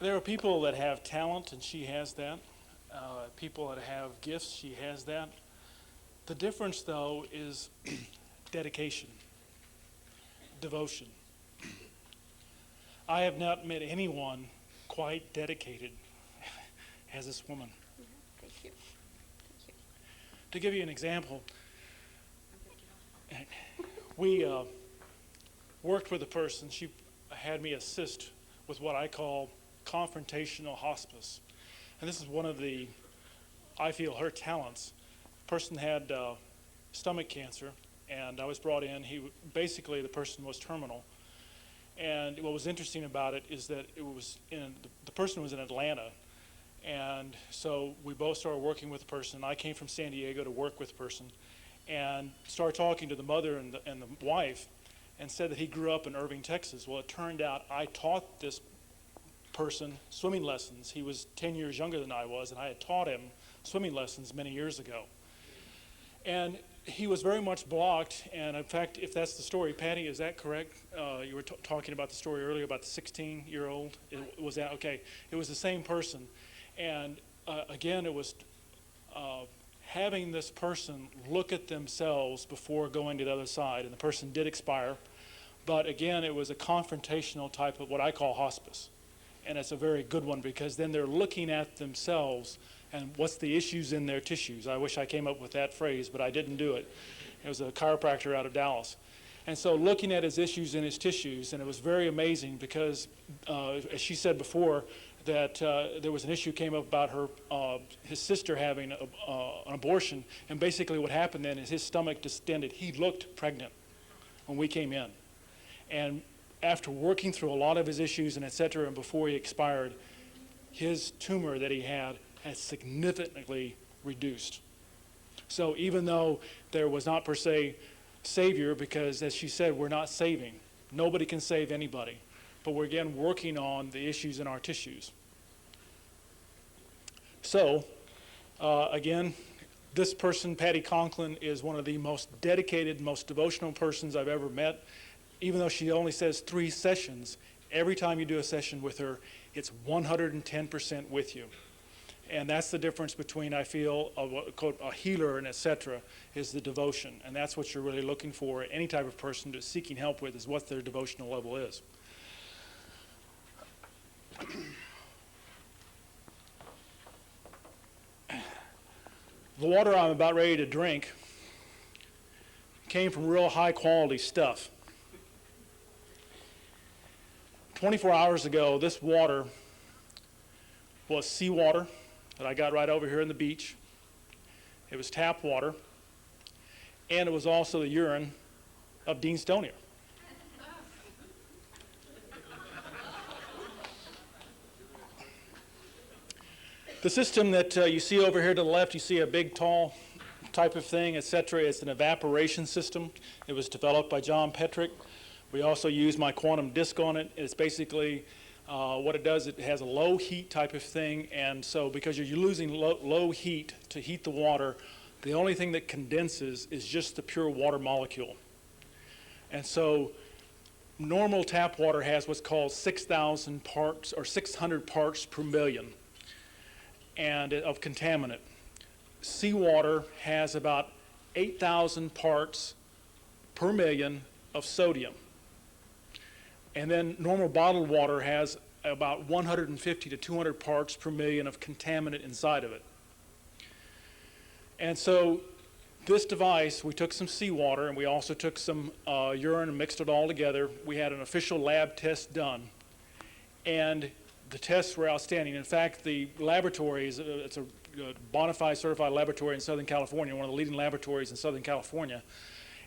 There are people that have talent, and she has that. People that have gifts, she has that. The difference, though, is dedication, devotion. I have not met anyone quite dedicated as this woman. Thank you. To give you an example, we worked with a person. She had me assist with what I call confrontational hospice. And this is one of the, I feel, her talents. The person had stomach cancer, and I was brought in. Basically, the person was terminal. And what was interesting about it is that the person was in Atlanta. And so we both started working with the person. I came from San Diego to work with the person and started talking to the mother and the wife, and said that he grew up in Irving, Texas. Well, it turned out I taught this person swimming lessons. He was 10 years younger than I was, and I had taught him swimming lessons many years ago. And he was very much blocked, and in fact, if that's the story, Patty, is that correct? You were talking about the story earlier about the 16-year-old. Was that okay? It was the same person, and again, it was having this person look at themselves before going to the other side, and the person did expire, but again, it was a confrontational type of what I call hospice, and it's a very good one because then they're looking at themselves and what's the issues in their tissues. I wish I came up with that phrase, but I didn't do it. It was a chiropractor out of Dallas. And so looking at his issues in his tissues, and it was very amazing because, as she said before, that there was an issue came up about his sister having an abortion, and basically what happened then is his stomach distended. He looked pregnant when we came in. And after working through a lot of his issues and et cetera, and before he expired, his tumor that he had significantly reduced. So even though there was not per se savior, because as she said, we're not saving. Nobody can save anybody. But we're again working on the issues in our tissues. So again, this person, Patty Conklin, is one of the most dedicated, most devotional persons I've ever met. Even though she only says 3 sessions, every time you do a session with her, it's 110% with you. And that's the difference between, I feel, a healer and et cetera, is the devotion. And that's what you're really looking for. Any type of person to seeking help with is what their devotional level is. The water I'm about ready to drink came from real high quality stuff. 24 hours ago, this water was seawater that I got right over here on the beach. It was tap water, and it was also the urine of Dean Stonier. The system that you see over here to the left, you see a big, tall type of thing, etc. It's an evaporation system. It was developed by John Petrick. We also use my quantum disk on it. It's basically what it does, it has a low heat type of thing, and so because you're losing low heat to heat the water, the only thing that condenses is just the pure water molecule. And so normal tap water has what's called 6,000 parts or 600 parts per million and of contaminant. Seawater has about 8,000 parts per million of sodium. And then normal bottled water has about 150 to 200 parts per million of contaminant inside of it. And so this device, we took some seawater and we also took some urine and mixed it all together. We had an official lab test done. And the tests were outstanding. In fact, the laboratory, it's a bona fide certified laboratory in Southern California, one of the leading laboratories in Southern California.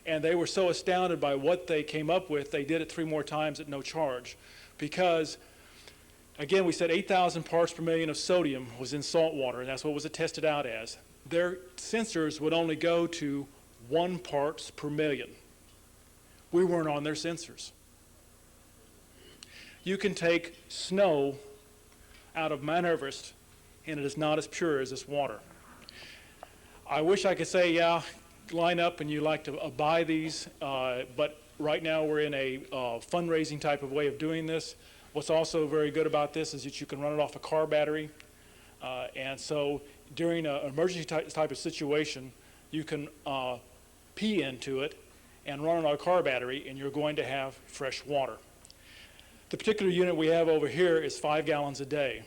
And they were so astounded by what they came up with, they did it 3 more times at no charge. Because, again, we said 8,000 parts per million of sodium was in salt water, and that's what was it tested out as. Their sensors would only go to 1 parts per million. We weren't on their sensors. You can take snow out of Mount Everest, and it is not as pure as this water. I wish I could say, yeah, line up and you like to buy these, but right now we're in a fundraising type of way of doing this. What's also very good about this is that you can run it off a car battery. And so during an emergency type of situation, you can pee into it and run it on a car battery, and you're going to have fresh water. The particular unit we have over here is 5 gallons a day.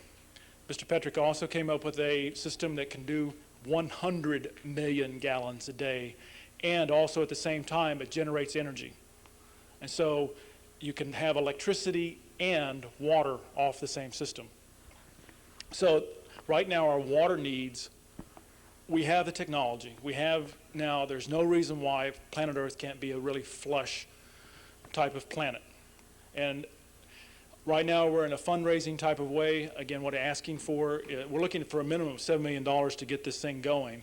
Mr. Petrick also came up with a system that can do 100 million gallons a day, and also at the same time it generates energy. And so you can have electricity and water off the same system. So right now our water needs, we have the technology. We have now, there's no reason why planet Earth can't be a really flush type of planet. And right now we're in a fundraising type of way. Again, what we're asking for, we're looking for a minimum of $7 million to get this thing going.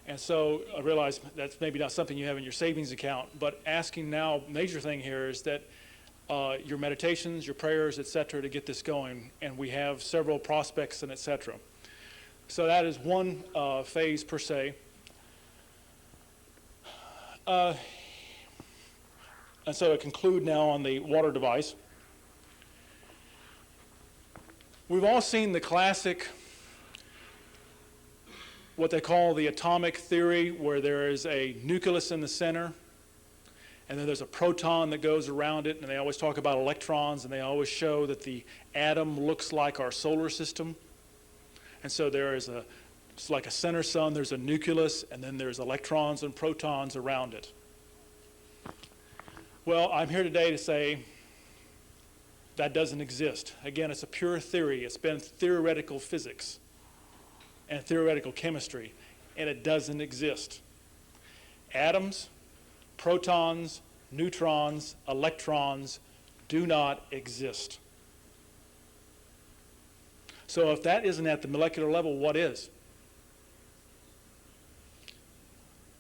And so I realize that's maybe not something you have in your savings account, but asking now, major thing here is that your meditations, your prayers, et cetera, to get this going. And we have several prospects and et cetera. So that is one phase per se. And so to conclude now on the water device. We've all seen the classic, what they call the atomic theory, where there is a nucleus in the center, and then there's a proton that goes around it, and they always talk about electrons, and they always show that the atom looks like our solar system. And so there is it's like a center sun, there's a nucleus, and then there's electrons and protons around it. Well, I'm here today to say that doesn't exist. Again, it's a pure theory. It's been theoretical physics and theoretical chemistry, and it doesn't exist. Atoms, protons, neutrons, electrons do not exist. So if that isn't at the molecular level, what is?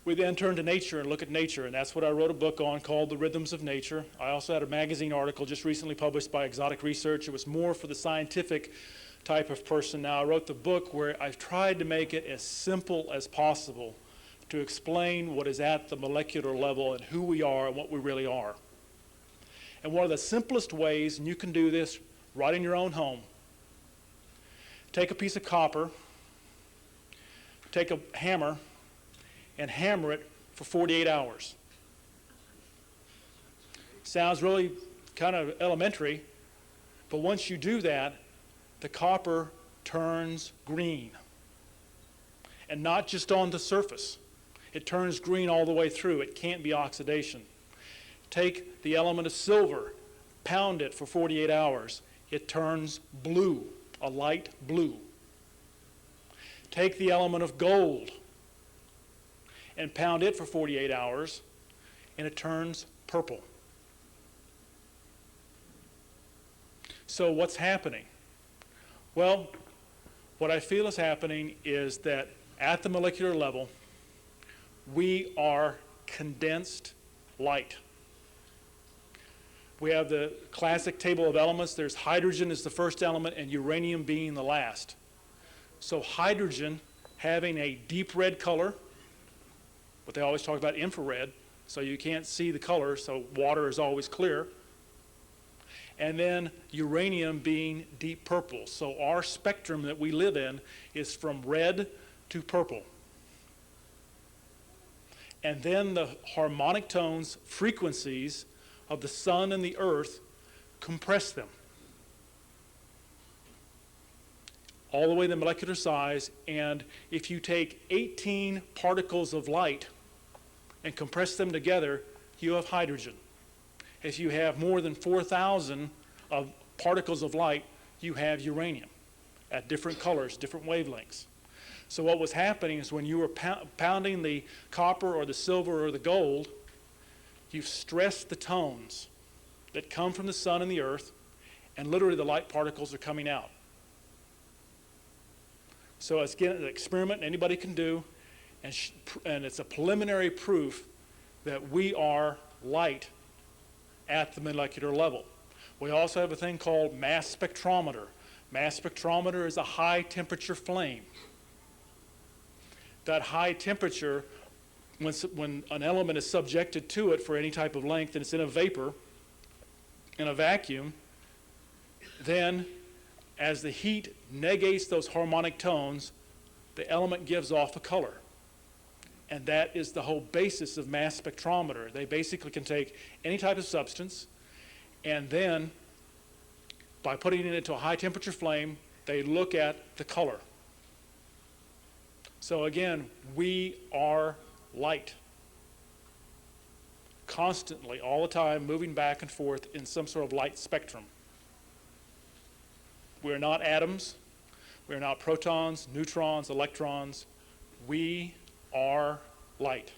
We then turn to nature and look at nature, and that's what I wrote a book on called The Rhythms of Nature. I also had a magazine article just recently published by Exotic Research. It was more for the scientific type of person. Now, I wrote the book where I've tried to make it as simple as possible to explain what is at the molecular level and who we are and what we really are. And one of the simplest ways, and you can do this right in your own home, take a piece of copper, take a hammer, and hammer it for 48 hours. Sounds really kind of elementary, but once you do that, the copper turns green. And not just on the surface. It turns green all the way through. It can't be oxidation. Take the element of silver, pound it for 48 hours. It turns blue, a light blue. Take the element of gold and pound it for 48 hours, and it turns purple. So what's happening? Well, what I feel is happening is that at the molecular level, we are condensed light. We have the classic table of elements. There's hydrogen as the first element and uranium being the last. So hydrogen having a deep red color, but they always talk about infrared, so you can't see the color, so water is always clear. And then uranium being deep purple. So our spectrum that we live in is from red to purple. And then the harmonic tones, frequencies of the sun and the earth compress them all the way to the molecular size. And if you take 18 particles of light and compress them together, you have hydrogen. If you have more than 4,000 of particles of light, you have uranium at different colors, different wavelengths. So what was happening is when you were pounding the copper or the silver or the gold, you've stressed the tones that come from the sun and the earth, and literally the light particles are coming out. So it's again an experiment anybody can do, and it's a preliminary proof that we are light at the molecular level. We also have a thing called mass spectrometer. Mass spectrometer is a high temperature flame. That high temperature, when an element is subjected to it for any type of length and it's in a vapor, in a vacuum, then as the heat negates those harmonic tones, the element gives off a color. And that is the whole basis of mass spectrometer. They basically can take any type of substance, and then by putting it into a high temperature flame, they look at the color. So again, we are light. Constantly, all the time, moving back and forth in some sort of light spectrum. We're not atoms. We're not protons, neutrons, electrons. We are light.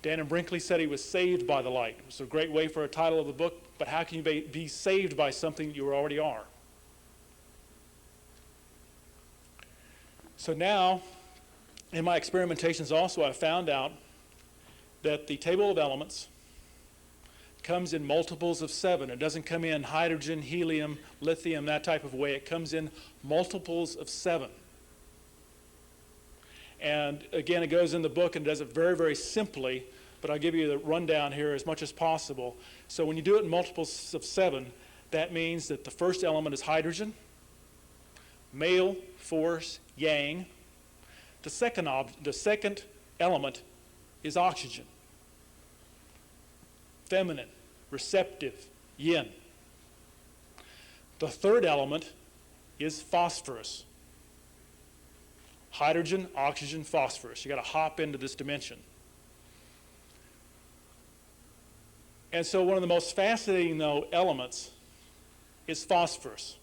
Dan and Brinkley said he was saved by the light. It's a great way for a title of the book, but how can you be saved by something you already are? So now, in my experimentations also, I found out that the table of elements comes in multiples of 7. It doesn't come in hydrogen, helium, lithium, that type of way. It comes in multiples of 7. And again, it goes in the book and does it very, very simply, but I'll give you the rundown here as much as possible. So when you do it in multiples of 7, that means that the first element is hydrogen, male force, yang. The second element is oxygen, feminine, receptive, yin. The third element is phosphorus. Hydrogen, oxygen, phosphorus. You got to hop into this dimension. And so one of the most fascinating, though, elements is phosphorus.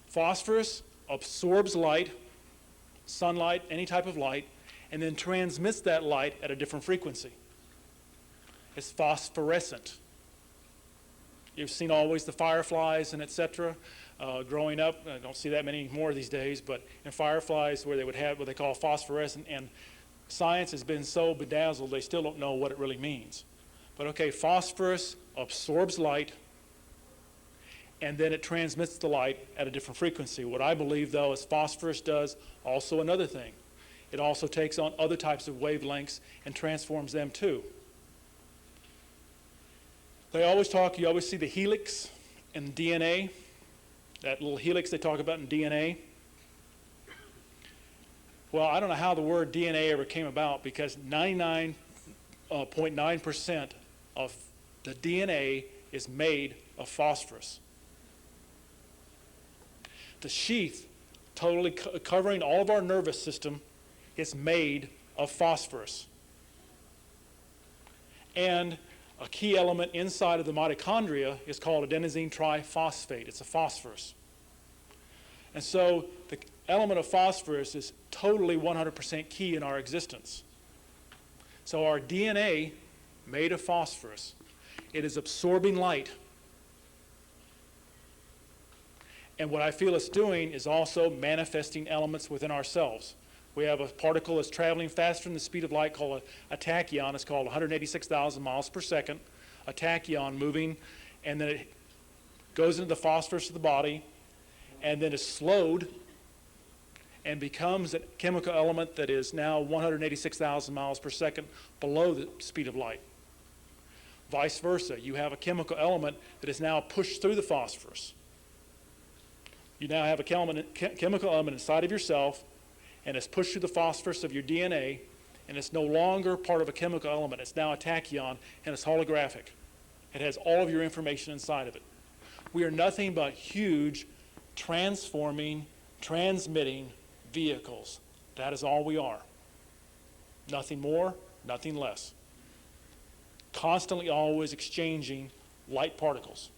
Phosphorus absorbs light, sunlight, any type of light, and then transmits that light at a different frequency. It's phosphorescent. You've seen always the fireflies and etc. Growing up, I don't see that many more these days, but in fireflies where they would have what they call phosphorescent, and science has been so bedazzled they still don't know what it really means. But okay, phosphorus absorbs light, and then it transmits the light at a different frequency. What I believe, though, is phosphorus does also another thing. It also takes on other types of wavelengths and transforms them too. They always talk, you always see the helix in DNA, that little helix they talk about in DNA. Well, I don't know how the word DNA ever came about, because 99.9% of the DNA is made of phosphorus. The sheath, totally covering all of our nervous system, is made of phosphorus. And a key element inside of the mitochondria is called adenosine triphosphate. It's a phosphorus. And so the element of phosphorus is totally 100% key in our existence. So our DNA, made of phosphorus, it is absorbing light. And what I feel it's doing is also manifesting elements within ourselves. We have a particle that's traveling faster than the speed of light called a tachyon. It's called 186,000 miles per second. A tachyon moving, and then it goes into the phosphorus of the body, and then is slowed and becomes a chemical element that is now 186,000 miles per second below the speed of light. Vice versa, you have a chemical element that is now pushed through the phosphorus. You now have a chemical element inside of yourself, and it's pushed through the phosphorus of your DNA, and it's no longer part of a chemical element. It's now a tachyon, and it's holographic. It has all of your information inside of it. We are nothing but huge, transforming, transmitting vehicles. That is all we are. Nothing more, nothing less. Constantly always exchanging light particles.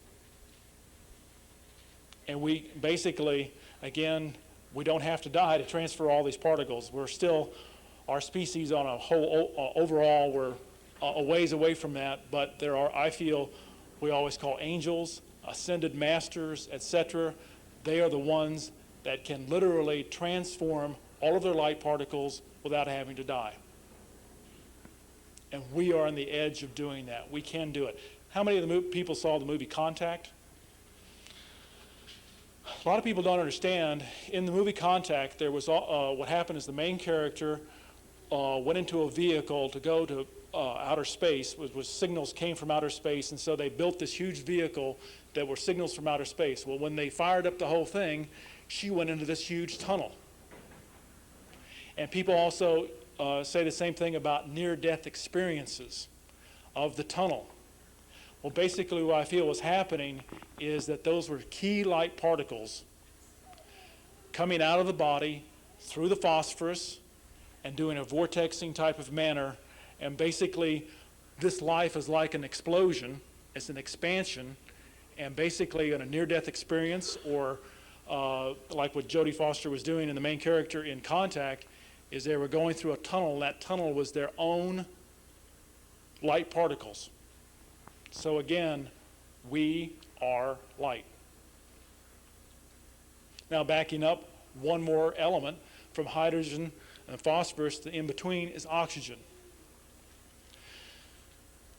And we basically, again, we don't have to die to transfer all these particles. We're still, our species on a whole, overall, we're a ways away from that, but there are, I feel, we always call angels, ascended masters, etc. They are the ones that can literally transform all of their light particles without having to die. And we are on the edge of doing that. We can do it. How many of the people saw the movie Contact? A lot of people don't understand. In the movie Contact, there was what happened is the main character went into a vehicle to go to outer space. Signals came from outer space, and so they built this huge vehicle that were signals from outer space. Well, when they fired up the whole thing, she went into this huge tunnel. And people also say the same thing about near-death experiences of the tunnel. Well, basically what I feel was happening is that those were key light particles coming out of the body through the phosphorus and doing a vortexing type of manner. And basically, this life is like an explosion. It's an expansion. And basically, in a near-death experience, or like what Jodie Foster was doing in the main character in Contact, is they were going through a tunnel, and that tunnel was their own light particles. So again, we are light. Now backing up, one more element from hydrogen and phosphorus, the in between is oxygen.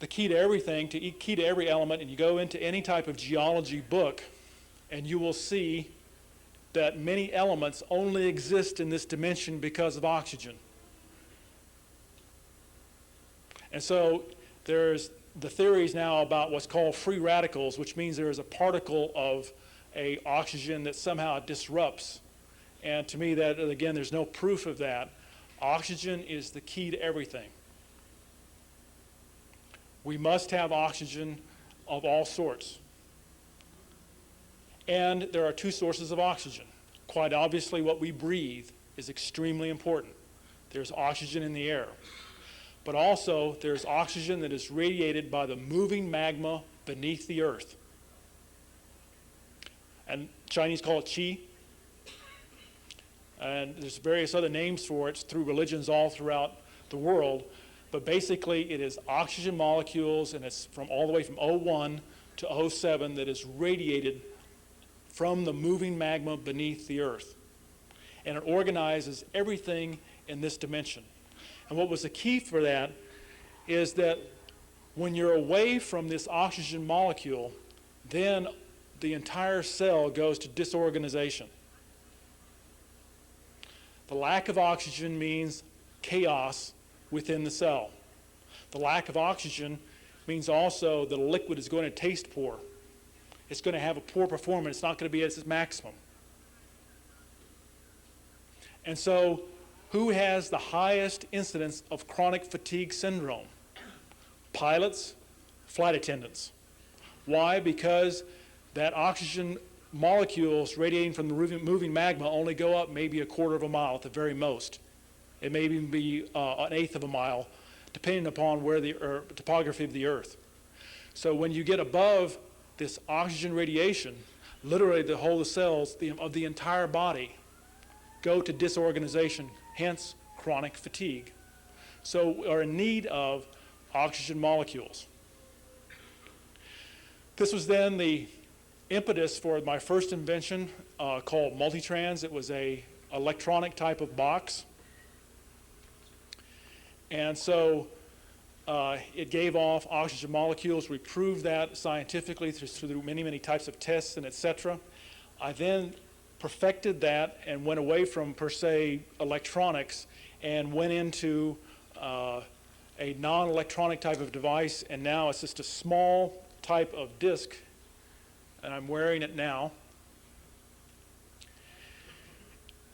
The key to everything, key to every element, and you go into any type of geology book, and you will see that many elements only exist in this dimension because of oxygen. And so there's the theories now about what's called free radicals, which means there is a particle of a oxygen that somehow disrupts. And to me, that again, there's no proof of that. Oxygen is the key to everything. We must have oxygen of all sorts. And there are two sources of oxygen. Quite obviously, what we breathe is extremely important. There's oxygen in the air. But also, there's oxygen that is radiated by the moving magma beneath the earth. And Chinese call it qi. And there's various other names for it through religions all throughout the world. But basically, it is oxygen molecules, and it's from all the way from O1 to O7 that is radiated from the moving magma beneath the earth. And it organizes everything in this dimension. And what was the key for that is that when you're away from this oxygen molecule, then the entire cell goes to disorganization. The lack of oxygen means chaos within the cell. The lack of oxygen means also that a liquid is going to taste poor. It's going to have a poor performance. It's not going to be at its maximum. And so, who has the highest incidence of chronic fatigue syndrome? Pilots, flight attendants. Why? Because that oxygen molecules radiating from the moving magma only go up maybe a quarter of a mile at the very most. It may even be an eighth of a mile, depending upon where the topography of the earth. So when you get above this oxygen radiation, literally the whole cells of the entire body go to disorganization, hence chronic fatigue. So we are in need of oxygen molecules. This was then the impetus for my first invention called Multitrans. It was a electronic type of box. And so it gave off oxygen molecules. We proved that scientifically through many, many types of tests and et cetera. I then perfected that and went away from, per se, electronics and went into a non-electronic type of device, and now it's just a small type of disc, and I'm wearing it now.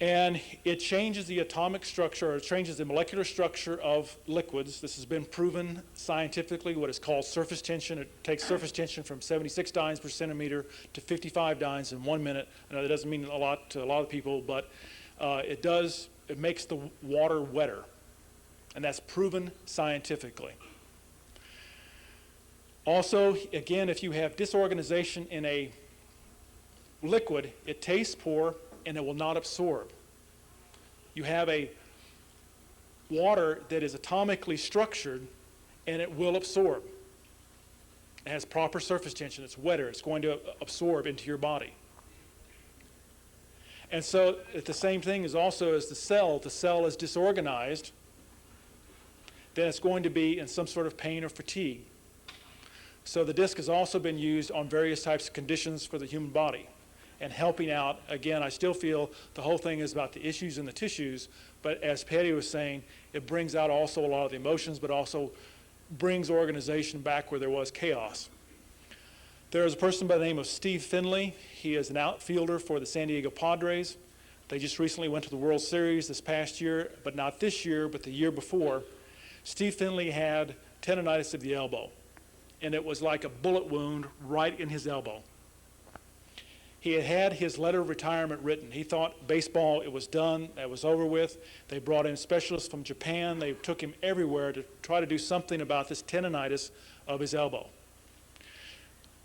And it changes the atomic structure, or it changes the molecular structure of liquids. This has been proven scientifically, what is called surface tension. It takes surface tension from 76 dynes per centimeter to 55 dynes in 1 minute. I know that doesn't mean a lot to a lot of people, but it makes the water wetter. And that's proven scientifically. Also, again, if you have disorganization in a liquid, it tastes poor, and it will not absorb. You have a water that is atomically structured, and it will absorb. It has proper surface tension. It's wetter. It's going to absorb into your body. And so the same thing is also as the cell. If the cell is disorganized, then it's going to be in some sort of pain or fatigue. So the disc has also been used on various types of conditions for the human body. And helping out, again, I still feel the whole thing is about the issues in the tissues, but as Patty was saying, it brings out also a lot of the emotions, but also brings organization back where there was chaos. There is a person by the name of Steve Finley. He is an outfielder for the San Diego Padres. They just recently went to the World Series this past year, but not this year, but the year before. Steve Finley had tendonitis of the elbow, and it was like a bullet wound right in his elbow. He had had his letter of retirement written. He thought baseball, it was done, it was over with. They brought in specialists from Japan. They took him everywhere to try to do something about this tendonitis of his elbow.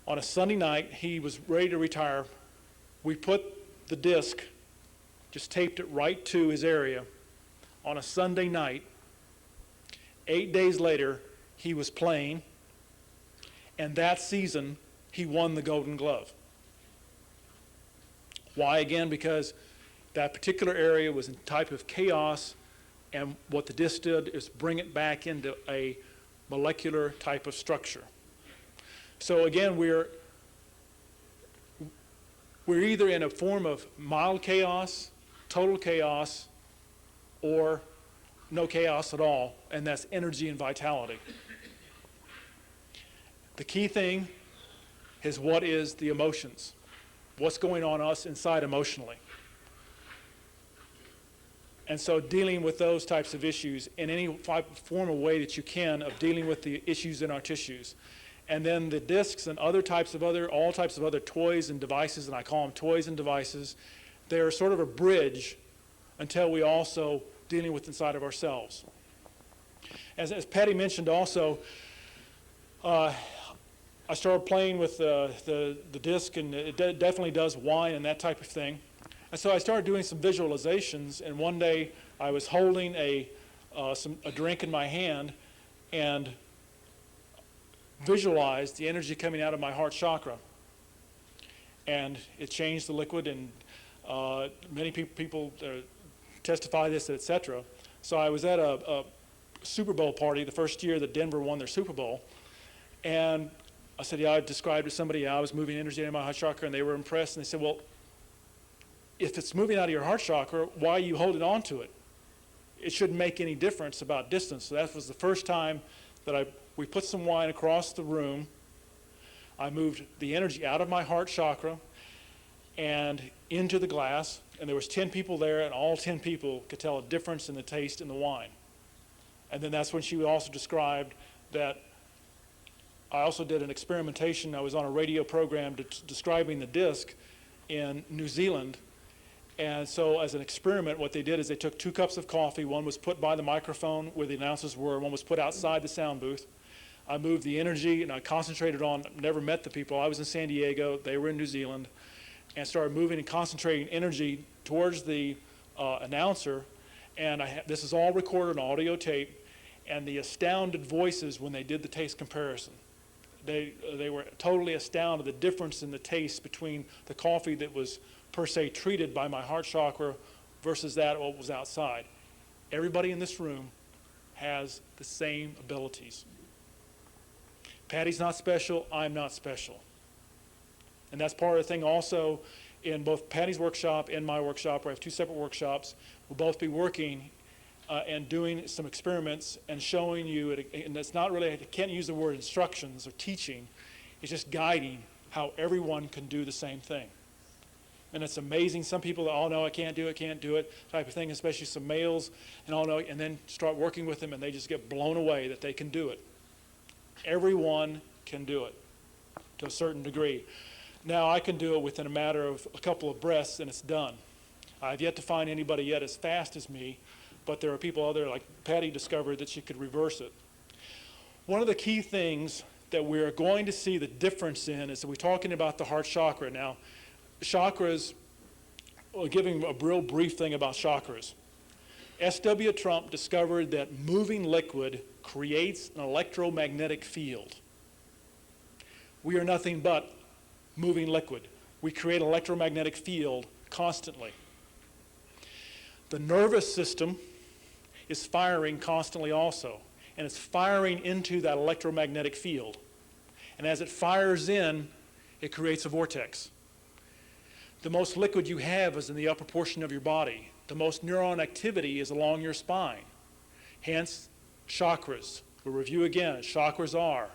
On a Sunday night, he was ready to retire. We put the disc, just taped it right to his area on a Sunday night. 8 days later, he was playing, and that season, he won the Golden Glove. Why? Again, because that particular area was in type of chaos, and what the disc did is bring it back into a molecular type of structure. So again, we're either in a form of mild chaos, total chaos, or no chaos at all, and that's energy and vitality. The key thing is what is the emotions? What's going on us inside emotionally? And so dealing with those types of issues in any form of way that you can of dealing with the issues in our tissues. And then the discs and all types of other toys and devices, and I call them toys and devices, they're sort of a bridge until we also dealing with inside of ourselves. As Patty mentioned also, I started playing with the disc, and it definitely does whine and that type of thing. And so I started doing some visualizations, and one day I was holding a drink in my hand and visualized the energy coming out of my heart chakra. And it changed the liquid, and many people testify this, etc. So I was at a Super Bowl party the first year that Denver won their Super Bowl, and I said, I described to somebody I was moving energy in my heart chakra, and they were impressed, and they said, well, if it's moving out of your heart chakra, why are you holding on to it? It shouldn't make any difference about distance. So that was the first time that we put some wine across the room. I moved the energy out of my heart chakra and into the glass, and there was 10 people there, and all 10 people could tell a difference in the taste in the wine. And then that's when she also described that I also did an experimentation. I was on a radio program describing the disc in New Zealand. And so as an experiment, what they did is they took 2 cups of coffee. One was put by the microphone where the announcers were. One was put outside the sound booth. I moved the energy, and I concentrated on, never met the people. I was in San Diego. They were in New Zealand. And started moving and concentrating energy towards the announcer. And this is all recorded on audio tape. And the astounded voices when they did the taste comparison. They were totally astounded at the difference in the taste between the coffee that was per se treated by my heart chakra versus that what was outside. Everybody in this room has the same abilities. Patty's not special, I'm not special. And that's part of the thing also in both Patty's workshop and my workshop, where I have 2 separate workshops. We'll both be working and doing some experiments and showing you, and it's not really, I can't use the word instructions or teaching, it's just guiding how everyone can do the same thing. And it's amazing. Some people, oh no, I can't do it, type of thing, especially some males, and oh no, and then start working with them and they just get blown away that they can do it. Everyone can do it to a certain degree. Now I can do it within a matter of a couple of breaths and it's done. I've yet to find anybody yet as fast as me, but there are people out there, like Patty discovered that she could reverse it. One of the key things that we're going to see the difference in is that we're talking about the heart chakra. Now, chakras, giving a real brief thing about chakras. S.W. Trump discovered that moving liquid creates an electromagnetic field. We are nothing but moving liquid. We create an electromagnetic field constantly. The nervous system is firing constantly also, and it's firing into that electromagnetic field. And as it fires in, it creates a vortex. The most liquid you have is in the upper portion of your body. The most neuron activity is along your spine. Hence, chakras. We'll review again. Chakras are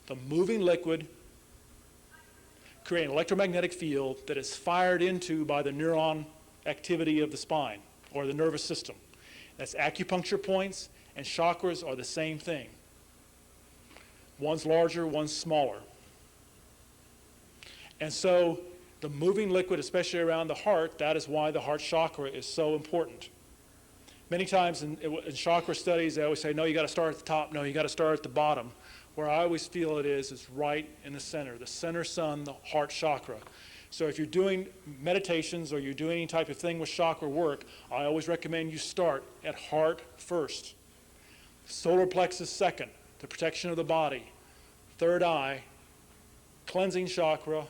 the moving liquid create an electromagnetic field that is fired into by the neuron activity of the spine or the nervous system. That's acupuncture points, and chakras are the same thing. One's larger, one's smaller. And so the moving liquid, especially around the heart, that is why the heart chakra is so important. Many times in chakra studies, they always say, no, you got to start at the top. No, you got to start at the bottom. Where I always feel it is right in the center sun, the heart chakra. So if you're doing meditations or you're doing any type of thing with chakra work, I always recommend you start at heart first. Solar plexus second, the protection of the body. Third eye, cleansing chakra,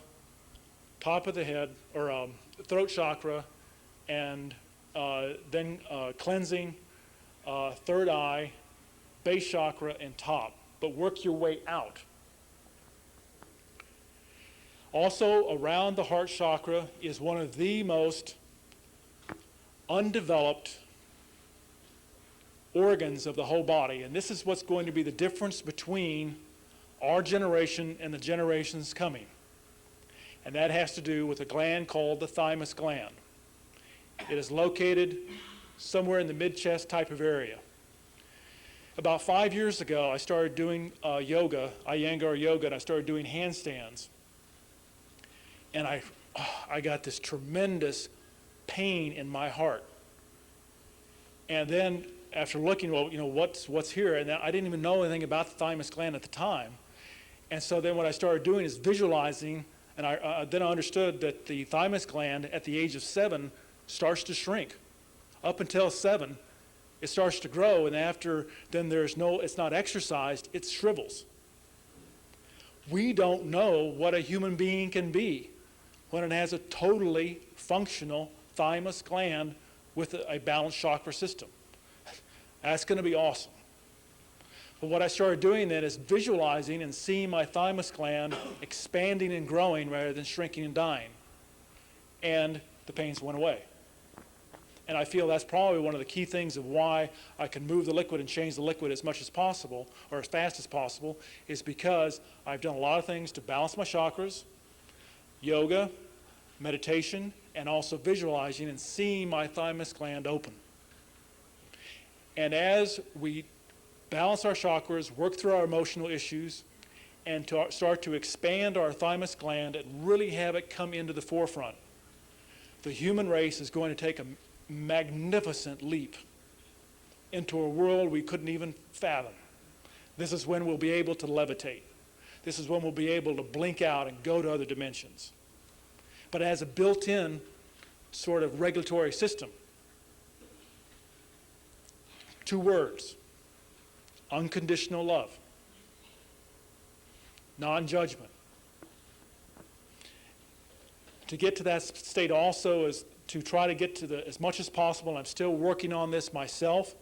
top of the head, or throat chakra, and then cleansing, third eye, base chakra, and top. But work your way out. Also, around the heart chakra is one of the most undeveloped organs of the whole body. And this is what's going to be the difference between our generation and the generations coming. And that has to do with a gland called the thymus gland. It is located somewhere in the mid-chest type of area. About 5 years ago, I started doing yoga, Iyengar yoga, and I started doing handstands. And I got this tremendous pain in my heart. And then after looking, well, you know, what's here? And I didn't even know anything about the thymus gland at the time. And so then what I started doing is visualizing, and then I understood that the thymus gland at the age of 7 starts to shrink. Up until 7, it starts to grow, and after then it's not exercised, it shrivels. We don't know what a human being can be when it has a totally functional thymus gland with a balanced chakra system. That's going to be awesome. But what I started doing then is visualizing and seeing my thymus gland expanding and growing rather than shrinking and dying. And the pains went away. And I feel that's probably one of the key things of why I can move the liquid and change the liquid as much as possible, or as fast as possible, is because I've done a lot of things to balance my chakras, yoga, meditation, and also visualizing and seeing my thymus gland open. And as we balance our chakras, work through our emotional issues, and start to expand our thymus gland and really have it come into the forefront, the human race is going to take a magnificent leap into a world we couldn't even fathom. This is when we'll be able to levitate. This is when we'll be able to blink out and go to other dimensions. But it has a built-in sort of regulatory system. 2 words: unconditional love, non-judgment. To get to that state also is to try to get to as much as possible, and I'm still working on this myself,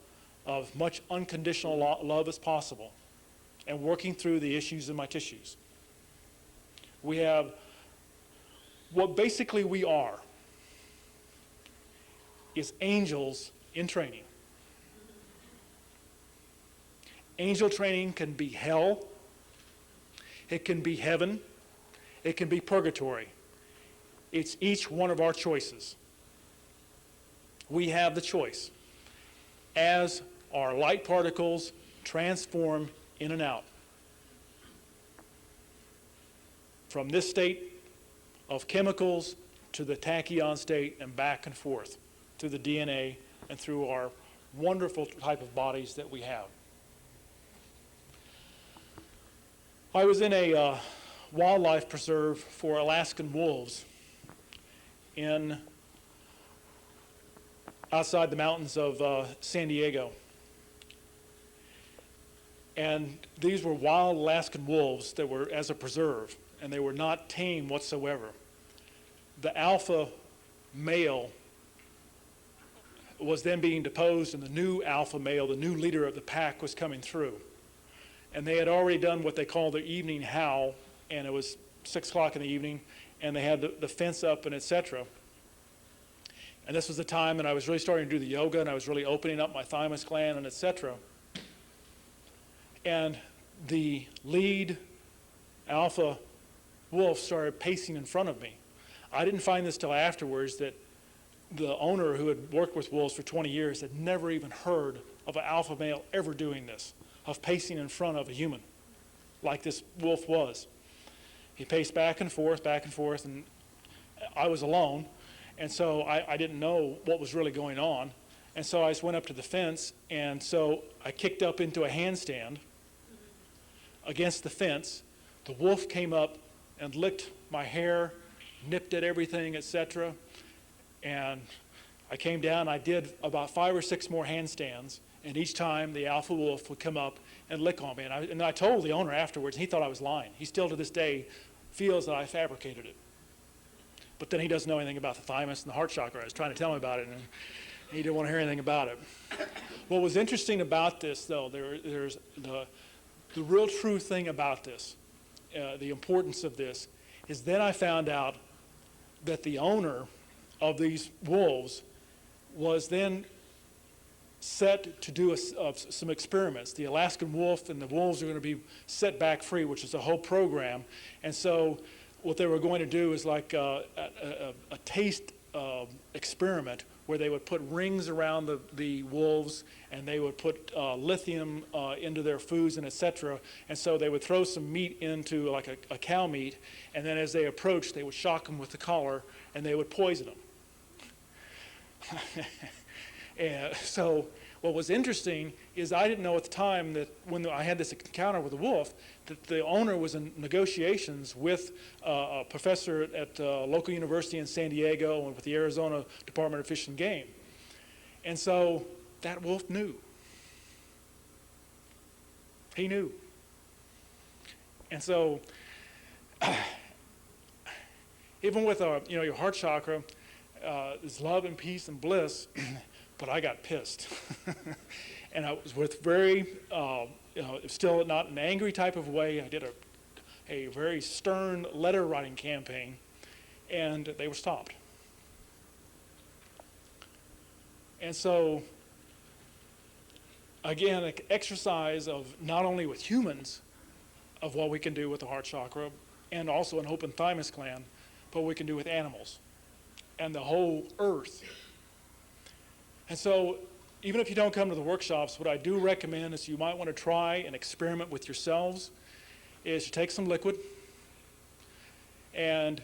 of much unconditional love as possible, and working through the issues in my tissues. We have what basically we are is angels in training. Angel training can be hell, it can be heaven, it can be purgatory. It's each one of our choices. We have the choice as our light particles transform in and out from this state of chemicals to the tachyon state and back and forth through the DNA and through our wonderful type of bodies that we have. I was in a wildlife preserve for Alaskan wolves outside the mountains of San Diego. And these were wild Alaskan wolves that were as a preserve, and they were not tame whatsoever. The alpha male was then being deposed, and the new alpha male, the new leader of the pack, was coming through. And they had already done what they call their evening howl, and it was 6 o'clock in the evening, and they had the fence up and etc. And this was the time that I was really starting to do the yoga, and I was really opening up my thymus gland and etc. And the lead alpha wolf started pacing in front of me. I didn't find this till afterwards, that the owner, who had worked with wolves for 20 years, had never even heard of an alpha male ever doing this, of pacing in front of a human, like this wolf was. He paced back and forth, and I was alone, and so I didn't know what was really going on. And so I just went up to the fence, and so I kicked up into a handstand against the fence. The wolf came up and licked my hair, nipped at everything, etc. And I came down, I did about 5 or 6 more handstands, and each time the alpha wolf would come up and lick on me. And I told the owner afterwards, and he thought I was lying. He still to this day feels that I fabricated it. But then he doesn't know anything about the thymus and the heart chakra. I was trying to tell him about it, and he didn't want to hear anything about it. What was interesting about this, though, there's the real true thing about this, the importance of this, is then I found out that the owner of these wolves was then set to do some experiments. The Alaskan wolf and the wolves are going to be set back free, which is a whole program. And so what they were going to do is like a taste experiment, where they would put rings around the wolves, and they would put lithium into their foods and etc. And so they would throw some meat into like a cow meat, and then as they approached, they would shock them with the collar, and they would poison them. And so what was interesting is I didn't know at the time that when I had this encounter with the wolf, that the owner was in negotiations with a professor at a local university in San Diego and with the Arizona Department of Fish and Game. And so that wolf knew. He knew. And so even with your heart chakra, is love and peace and bliss, but I got pissed. And I was with very, still not an angry type of way. I did a very stern letter writing campaign, and they were stopped. And so, again, an exercise of not only with humans, of what we can do with the heart chakra, and also an open thymus gland, but what we can do with animals and the whole earth. And so even if you don't come to the workshops, what I do recommend is you might want to try and experiment with yourselves, is to take some liquid and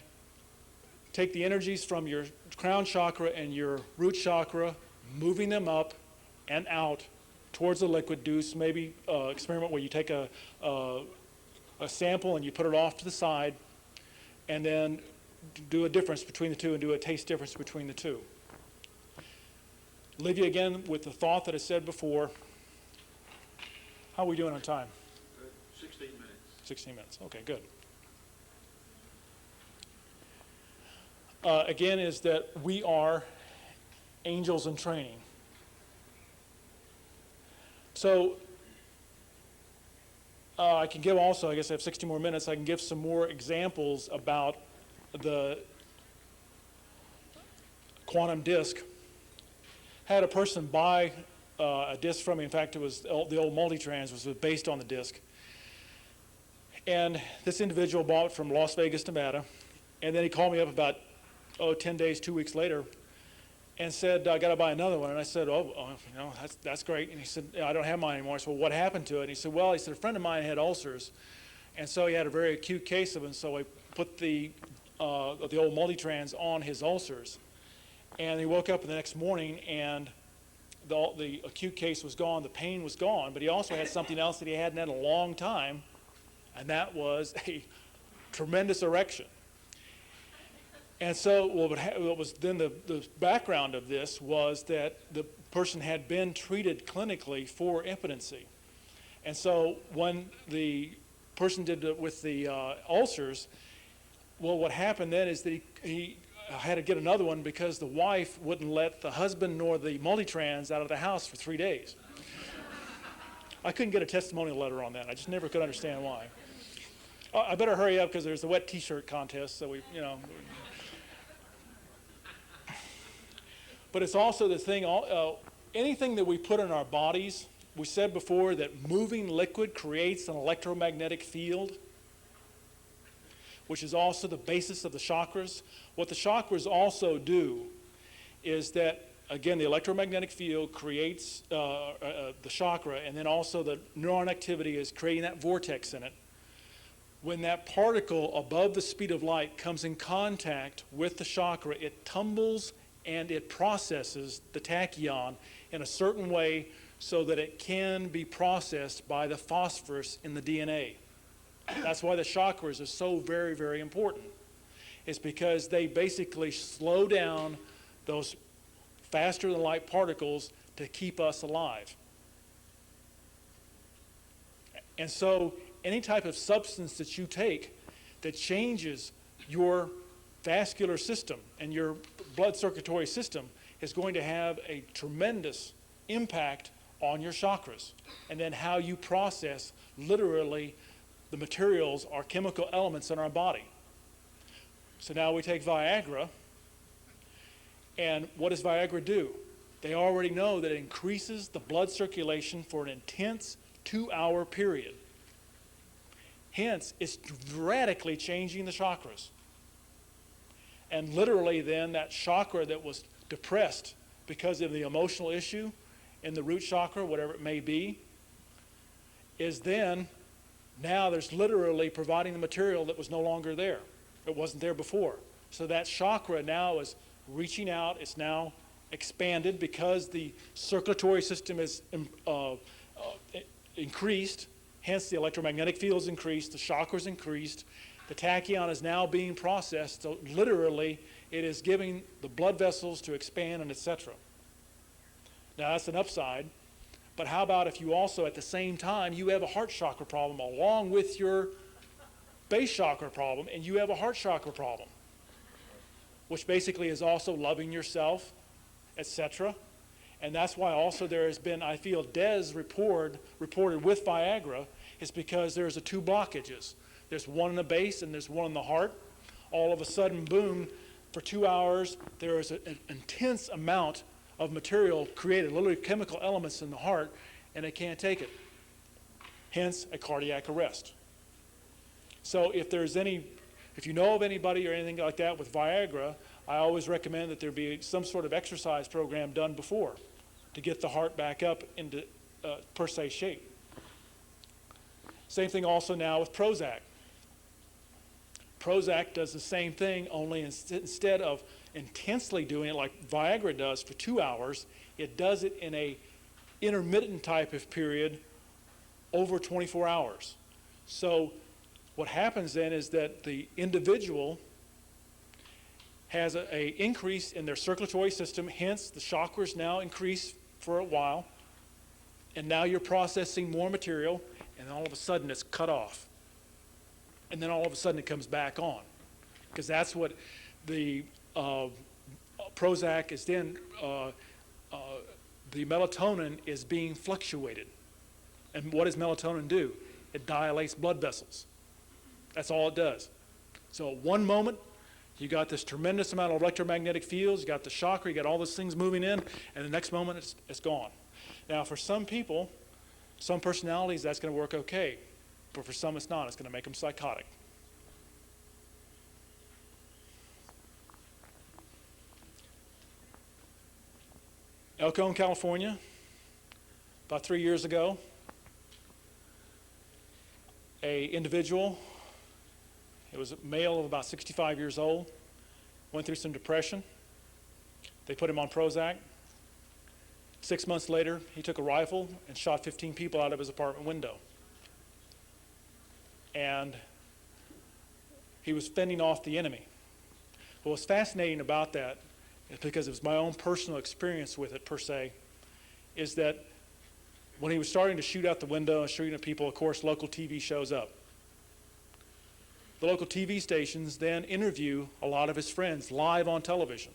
take the energies from your crown chakra and your root chakra, moving them up and out towards the liquid. Do maybe experiment where you take a sample and you put it off to the side, and then do a difference between the two and do a taste difference between the two. Leave you again with the thought that I said before. How are we doing on time? 16 minutes. 16 minutes. Okay, good. Again, is that we are angels in training. So I can give also, I guess I have 60 more minutes, I can give some more examples about the quantum disk. Had a person buy a disc from me. In fact, it was the old multitrans was based on the disc. And this individual bought it from Las Vegas, Nevada. And then he called me up about 10 days, 2 weeks later, and said, I got to buy another one. And I said, that's great. And he said, I don't have mine anymore. I said, well, what happened to it? And he said, well, a friend of mine had ulcers, and so he had a very acute case of it. And so I put the old multitrans on his ulcers. And he woke up the next morning, and the acute case was gone, the pain was gone, but he also had something else that he hadn't had in a long time, and that was a tremendous erection. And so what was then the background of this was that the person had been treated clinically for impotency. And so when the person did it with the ulcers, well, what happened then is that he had to get another one because the wife wouldn't let the husband nor the multitrans out of the house for 3 days. I couldn't get a testimonial letter on that. I just never could understand why. I better hurry up because there's the wet t-shirt contest, so But it's also the thing, anything that we put in our bodies, we said before that moving liquid creates an electromagnetic field. which is also the basis of the chakras. What the chakras also do is that, again, the electromagnetic field creates the chakra, and then also the neuron activity is creating that vortex in it. When that particle above the speed of light comes in contact with the chakra, it tumbles and it processes the tachyon in a certain way so that it can be processed by the phosphorus in the DNA. That's why the chakras are so very, very important. It's because they basically slow down those faster than light particles to keep us alive. And so any type of substance that you take that changes your vascular system and your blood circulatory system is going to have a tremendous impact on your chakras, and then how you process literally the materials or chemical elements in our body. So now we take Viagra, and what does Viagra do? They already know that it increases the blood circulation for an intense 2-hour period. Hence, it's radically changing the chakras. And literally then, that chakra that was depressed because of the emotional issue in the root chakra, whatever it may be, is then, now there's literally providing the material that was no longer there. It wasn't there before. So that chakra now is reaching out, it's now expanded because the circulatory system is increased, hence the electromagnetic field is increased, the chakras increased, the tachyon is now being processed, so literally it is giving the blood vessels to expand and etc. Now that's an upside, but how about if you also at the same time you have a heart chakra problem along with your base chakra problem, and you have a heart chakra problem, which basically is also loving yourself, etc. And that's why also there has been, I feel, DES reported with Viagra, is because there's two blockages. There's one in the base and there's one in the heart. All of a sudden, boom, for 2 hours, there is an intense amount of material created, literally chemical elements in the heart, and they can't take it. Hence, a cardiac arrest. So if you know of anybody or anything like that with Viagra, I always recommend that there be some sort of exercise program done before to get the heart back up into per se shape. Same thing also now with Prozac. Prozac does the same thing, only instead of intensely doing it like Viagra does for 2 hours, it does it in a intermittent type of period over 24 hours. So what happens then is that the individual has an increase in their circulatory system, hence the chakras now increase for a while, and now you're processing more material, and all of a sudden it's cut off. And then all of a sudden it comes back on. Because that's what the Prozac is then, the melatonin is being fluctuated. And what does melatonin do? It dilates blood vessels. That's all it does. So at one moment, you got this tremendous amount of electromagnetic fields, you got the chakra, you got all those things moving in, and the next moment it's gone. Now for some people, some personalities, that's going to work okay. But for some it's not. It's going to make them psychotic. El Cajon, California, about 3 years ago, a individual, it was a male of about 65 years old, went through some depression. They put him on Prozac. 6 months later, he took a rifle and shot 15 people out of his apartment window. And he was fending off the enemy. What was fascinating about that, is because it was my own personal experience with it per se, is that when he was starting to shoot out the window and shooting at people, of course, local TV shows up. The local TV stations then interview a lot of his friends live on television.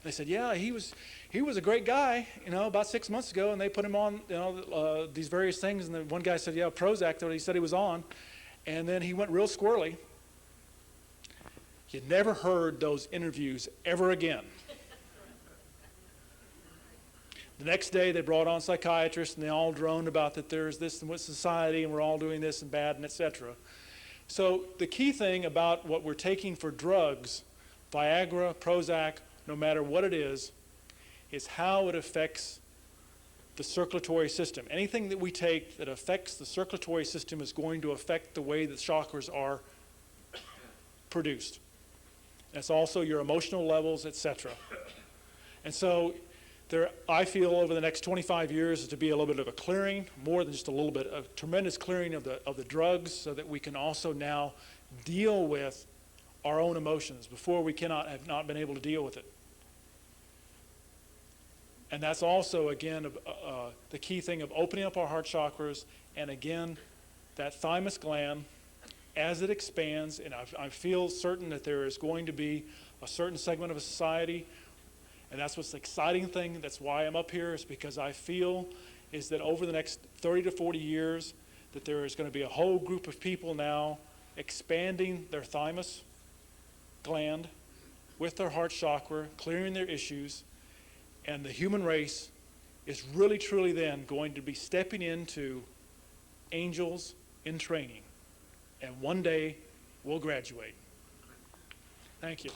They said, yeah, he was a great guy, about 6 months ago, and they put him on, these various things, and then one guy said, yeah, Prozac, that he said he was on, and then he went real squirrely. You never heard those interviews ever again. The next day, they brought on psychiatrists, and they all droned about that there's this and what society, and we're all doing this and bad, and etc. So the key thing about what we're taking for drugs, Viagra, Prozac, no matter what it is how it affects the circulatory system. Anything that we take that affects the circulatory system is going to affect the way that chakras are produced. That's also your emotional levels, etc. And so I feel over the next 25 years to be a little bit of a clearing, more than just a little bit, a tremendous clearing of the drugs, so that we can also now deal with our own emotions. Before, we have not been able to deal with it. And that's also, again, the key thing of opening up our heart chakras, and again, that thymus gland, as it expands, and I feel certain that there is going to be a certain segment of a society, and that's what's the exciting thing, that's why I'm up here, is because I feel is that over the next 30 to 40 years, that there is going to be a whole group of people now expanding their thymus gland with their heart chakra, clearing their issues, and the human race is really, truly then going to be stepping into angels in training. And one day, we'll graduate. Thank you.